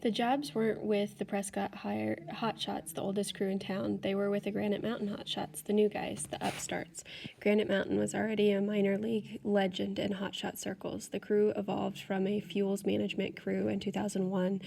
The jobs weren't with the Prescott Hotshots, the oldest crew in town. They were with the Granite Mountain Hotshots, the new guys, the upstarts. Granite Mountain was already a minor league legend in hotshot circles. The crew evolved from a fuels management crew in 2001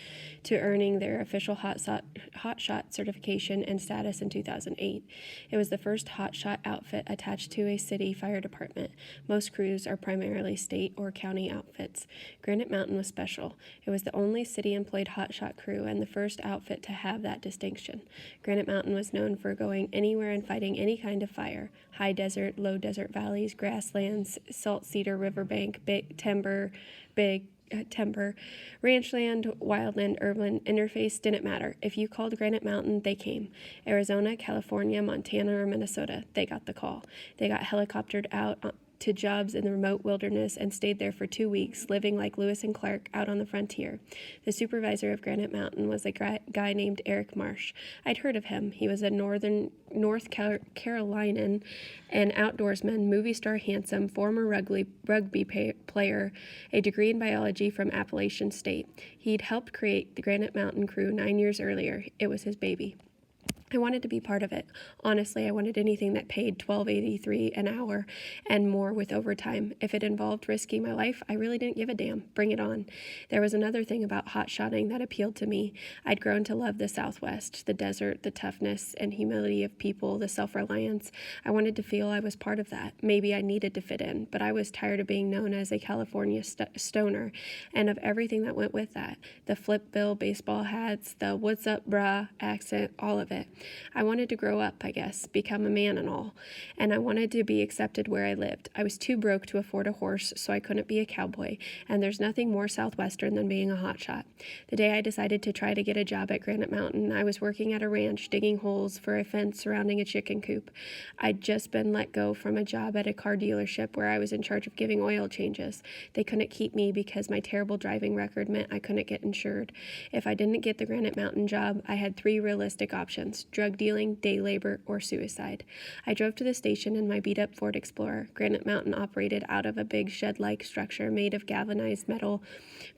to earning their official hotshot certification and status in 2008. It was the first hotshot outfit attached to a city fire department. Most crews are primarily state or county outfits. Granite Mountain was special. It was the only city-employed hotshot crew and the first outfit to have that distinction. Granite Mountain was known for going anywhere and fighting any kind of fire: high desert, low desert valleys, grasslands, salt cedar riverbank, big timber, ranchland, wildland, urban interface, didn't matter. If you called Granite Mountain, they came. Arizona, California, Montana, or Minnesota, they got the call. They got helicoptered out to jobs in the remote wilderness and stayed there for 2 weeks, living like Lewis and Clark out on the frontier. The supervisor of Granite Mountain was a guy named Eric Marsh. I'd heard of him. He was a North Carolinian, an outdoorsman, movie star handsome, former rugby player, a degree in biology from Appalachian State. He'd helped create the Granite Mountain crew 9 years earlier. It was his baby. I wanted to be part of it. Honestly, I wanted anything that paid $12.83 an hour and more with overtime. If it involved risking my life, I really didn't give a damn. Bring it on. There was another thing about hotshotting that appealed to me. I'd grown to love the Southwest, the desert, the toughness and humility of people, the self-reliance. I wanted to feel I was part of that. Maybe I needed to fit in, but I was tired of being known as a California stoner and of everything that went with that. The flip bill baseball hats, the what's up brah accent, all of it. I wanted to grow up, I guess, become a man and all, and I wanted to be accepted where I lived. I was too broke to afford a horse, so I couldn't be a cowboy, and there's nothing more Southwestern than being a hotshot. The day I decided to try to get a job at Granite Mountain, I was working at a ranch digging holes for a fence surrounding a chicken coop. I'd just been let go from a job at a car dealership where I was in charge of giving oil changes. They couldn't keep me because my terrible driving record meant I couldn't get insured. If I didn't get the Granite Mountain job, I had 3 realistic options: drug dealing, day labor, or suicide. I drove to the station in my beat-up Ford Explorer. Granite Mountain operated out of a big shed-like structure made of galvanized metal,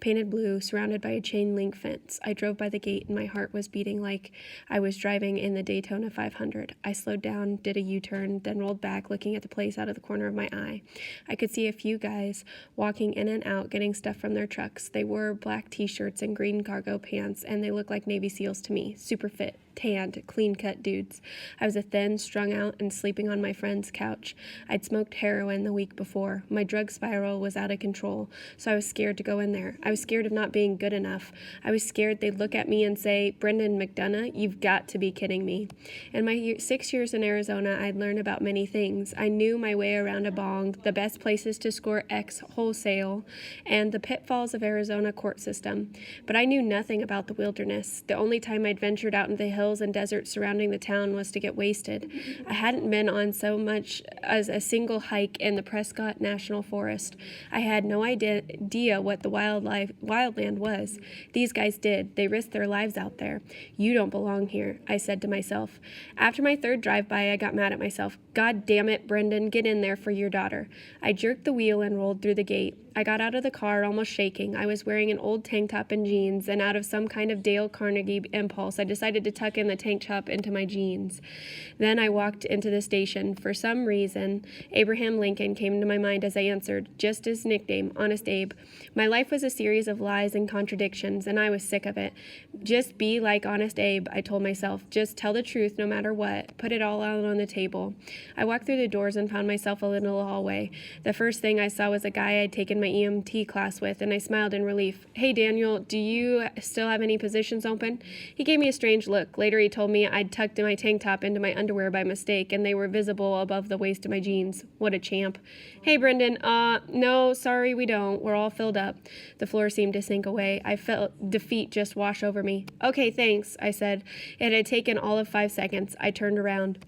painted blue, surrounded by a chain-link fence. I drove by the gate and my heart was beating like I was driving in the Daytona 500. I slowed down, did a U-turn, then rolled back, looking at the place out of the corner of my eye. I could see a few guys walking in and out, getting stuff from their trucks. They wore black t-shirts and green cargo pants, and they looked like Navy SEALs to me, super fit, tanned, clean-cut dudes. I was a thin, strung out, and sleeping on my friend's couch. I'd smoked heroin the week before. My drug spiral was out of control, so I was scared to go in there. I was scared of not being good enough. I was scared they'd look at me and say, "Brendan McDonough, you've got to be kidding me." In my 6 years in Arizona, I'd learned about many things. I knew my way around a bong, the best places to score X wholesale, and the pitfalls of Arizona court system. But I knew nothing about the wilderness. The only time I'd ventured out into the hills and deserts surrounding the town was to get wasted. I hadn't been on so much as a single hike in the Prescott National Forest. I had no idea what the wildland was. These guys did. They risked their lives out there. You don't belong here, I said to myself. After my 3rd drive-by, I got mad at myself. God damn it, Brendan, get in there for your daughter. I jerked the wheel and rolled through the gate. I got out of the car almost shaking. I was wearing an old tank top and jeans, and out of some kind of Dale Carnegie impulse, I decided to tuck in the tank top into my jeans. Then I walked into the station. For some reason, Abraham Lincoln came into my mind as I answered, just his nickname, Honest Abe. My life was a series of lies and contradictions, and I was sick of it. Just be like Honest Abe, I told myself. Just tell the truth no matter what. Put it all out on the table. I walked through the doors and found myself a little hallway. The first thing I saw was a guy I'd taken my EMT class with, and I smiled in relief. "Hey, Daniel, do you still have any positions open?" He gave me a strange look. Later he told me I'd tucked my tank top into my underwear by mistake, and they were visible above the waist of my jeans. What a champ. "Hey, Brendan, no, sorry, we don't. We're all filled up." The floor seemed to sink away. I felt defeat just wash over me. "Okay, thanks," I said. It had taken all of 5 seconds. I turned around.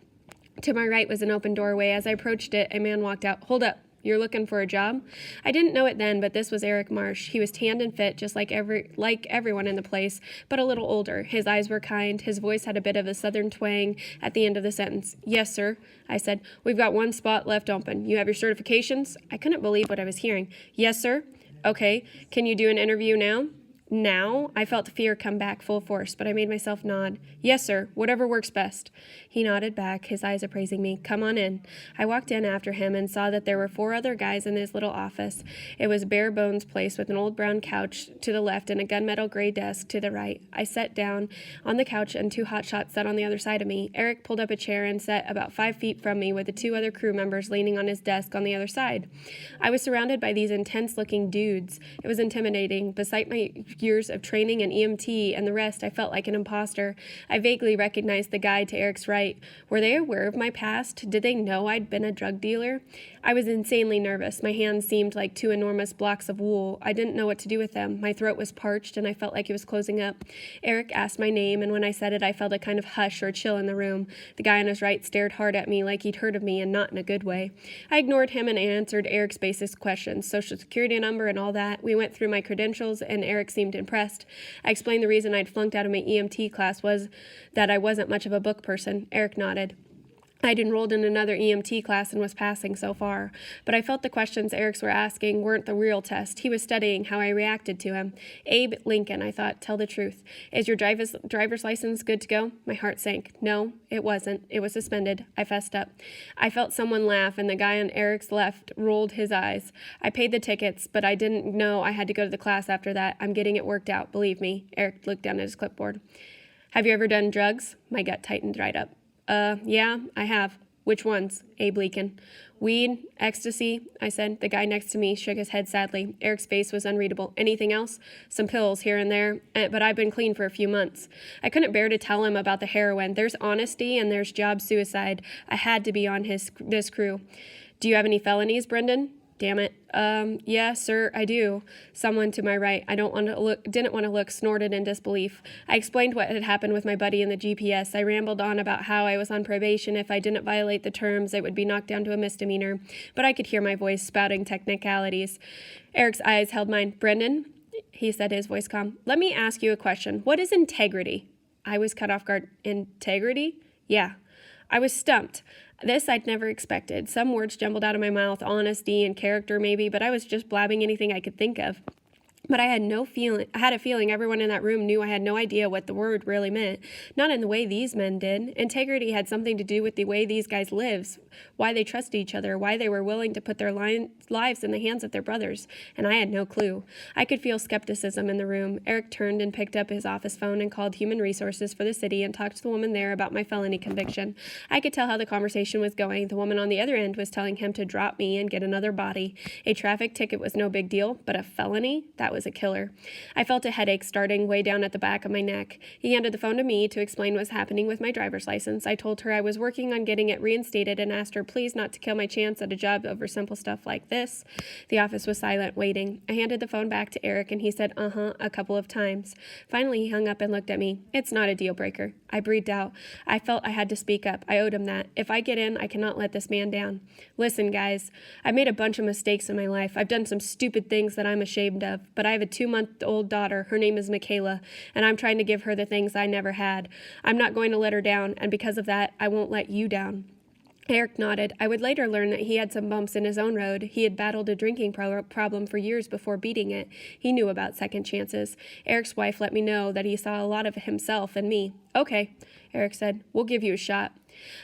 To my right was an open doorway. As I approached it, a man walked out. "Hold up. You're looking for a job?" I didn't know it then, but this was Eric Marsh. He was tanned and fit, just like everyone in the place, but a little older. His eyes were kind. His voice had a bit of a southern twang at the end of the sentence. "Yes, sir," I said. "We've got 1 spot left open. You have your certifications?" I couldn't believe what I was hearing. "Yes, sir." "Okay. Can you do an interview now?" Now, I felt the fear come back full force, but I made myself nod. Yes, sir, whatever works best. He nodded back, his eyes appraising me. Come on in. I walked in after him and saw that there were 4 other guys in his little office. It was a bare bones place with an old brown couch to the left and a gunmetal gray desk to the right. I sat down on the couch and 2 hotshots sat on the other side of me. Eric pulled up a chair and sat about 5 feet from me with the 2 other crew members leaning on his desk on the other side. I was surrounded by these intense-looking dudes. It was intimidating. Beside my years of training in EMT and the rest, I felt like an imposter. I vaguely recognized the guy to Eric's right. Were they aware of my past? Did they know I'd been a drug dealer? I was insanely nervous. My hands seemed like 2 enormous blocks of wool. I didn't know what to do with them. My throat was parched, and I felt like it was closing up. Eric asked my name, and when I said it, I felt a kind of hush or chill in the room. The guy on his right stared hard at me like he'd heard of me, and not in a good way. I ignored him and answered Eric's basic questions, social security number and all that. We went through my credentials, and Eric seemed impressed. I explained the reason I'd flunked out of my EMT class was that I wasn't much of a book person. Eric nodded. I'd enrolled in another EMT class and was passing so far, but I felt the questions Eric's were asking weren't the real test. He was studying how I reacted to him. Abe Lincoln, I thought, tell the truth. Is your driver's license good to go? My heart sank. No, it wasn't. It was suspended. I fessed up. I felt someone laugh, and the guy on Eric's left rolled his eyes. I paid the tickets, but I didn't know I had to go to the class after that. I'm getting it worked out, believe me. Eric looked down at his clipboard. Have you ever done drugs? My gut tightened right up. Yeah, I have. Which ones? Abe Lincoln. Weed, ecstasy, I said. The guy next to me shook his head sadly. Eric's face was unreadable. Anything else? Some pills here and there, but I've been clean for a few months. I couldn't bear to tell him about the heroin. There's honesty and there's job suicide. I had to be on this crew. Do you have any felonies, Brendan? Damn it. Yeah, sir, I do. Someone to my right. Didn't want to look, snorted in disbelief. I explained what had happened with my buddy in the GPS. I rambled on about how I was on probation. If I didn't violate the terms, it would be knocked down to a misdemeanor. But I could hear my voice spouting technicalities. Eric's eyes held mine. Brendan, he said, his voice calm. Let me ask you a question. What is integrity? I was cut off guard. Integrity? Yeah. I was stumped. This I'd never expected. Some words jumbled out of my mouth, honesty and character maybe, but I was just blabbing anything I could think of. But I had a feeling everyone in that room knew I had no idea what the word really meant. Not in the way these men did. Integrity had something to do with the way these guys lived, why they trusted each other, why they were willing to put their lives in the hands of their brothers. And I had no clue. I could feel skepticism in the room. Eric turned and picked up his office phone and called Human Resources for the city and talked to the woman there about my felony conviction. I could tell how the conversation was going. The woman on the other end was telling him to drop me and get another body. A traffic ticket was no big deal, but a felony? That was a killer. I felt a headache starting way down at the back of my neck. He handed the phone to me to explain what was happening with my driver's license. I told her I was working on getting it reinstated and asked her please not to kill my chance at a job over simple stuff like this. The office was silent, waiting. I handed the phone back to Eric and he said a couple of times. Finally, he hung up and looked at me. It's not a deal breaker. I breathed out. I felt I had to speak up. I owed him that. If I get in, I cannot let this man down. Listen, guys, I've made a bunch of mistakes in my life. I've done some stupid things that I'm ashamed of, but I have a 2-month-old daughter. Her name is Michaela, and I'm trying to give her the things I never had. I'm not going to let her down, and because of that, I won't let you down. Eric nodded. I would later learn that he had some bumps in his own road. He had battled a drinking problem for years before beating it. He knew about second chances. Eric's wife let me know that he saw a lot of himself in me. Okay, Eric said. We'll give you a shot.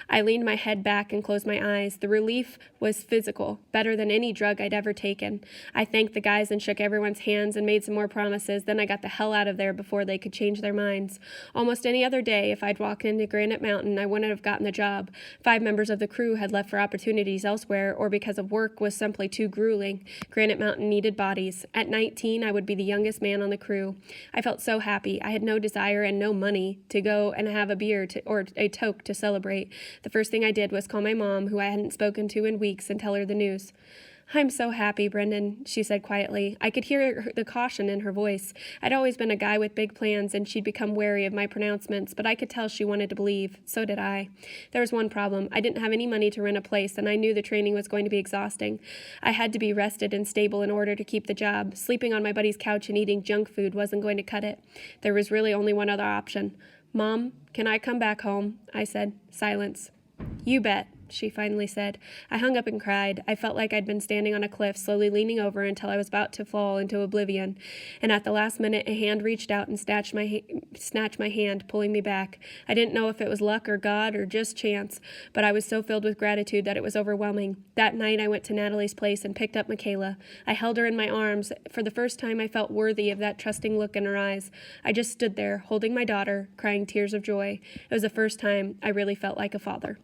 I leaned my head back and closed my eyes. The relief was physical, better than any drug I'd ever taken. I thanked the guys and shook everyone's hands and made some more promises. Then I got the hell out of there before they could change their minds. Almost any other day, if I'd walked into Granite Mountain, I wouldn't have gotten the job. 5 members of the crew had left for opportunities elsewhere, or because of work was simply too grueling. Granite Mountain needed bodies. At 19, I would be the youngest man on the crew. I felt so happy. I had no desire and no money to go and have a beer or a toke to celebrate. The first thing I did was call my mom, who I hadn't spoken to in weeks, and tell her the news. I'm so happy, Brendan, she said quietly. I could hear the caution in her voice. I'd always been a guy with big plans, and she'd become wary of my pronouncements, but I could tell she wanted to believe. So did I. There was one problem. I didn't have any money to rent a place, and I knew the training was going to be exhausting. I had to be rested and stable in order to keep the job. Sleeping on my buddy's couch and eating junk food wasn't going to cut it. There was really only one other option. Mom, can I come back home? I said. Silence. You bet, she finally said. I hung up and cried. I felt like I'd been standing on a cliff, slowly leaning over until I was about to fall into oblivion. And at the last minute, a hand reached out and snatched my hand, pulling me back. I didn't know if it was luck or God or just chance, but I was so filled with gratitude that it was overwhelming. That night, I went to Natalie's place and picked up Michaela. I held her in my arms. For the first time, I felt worthy of that trusting look in her eyes. I just stood there, holding my daughter, crying tears of joy. It was the first time I really felt like a father.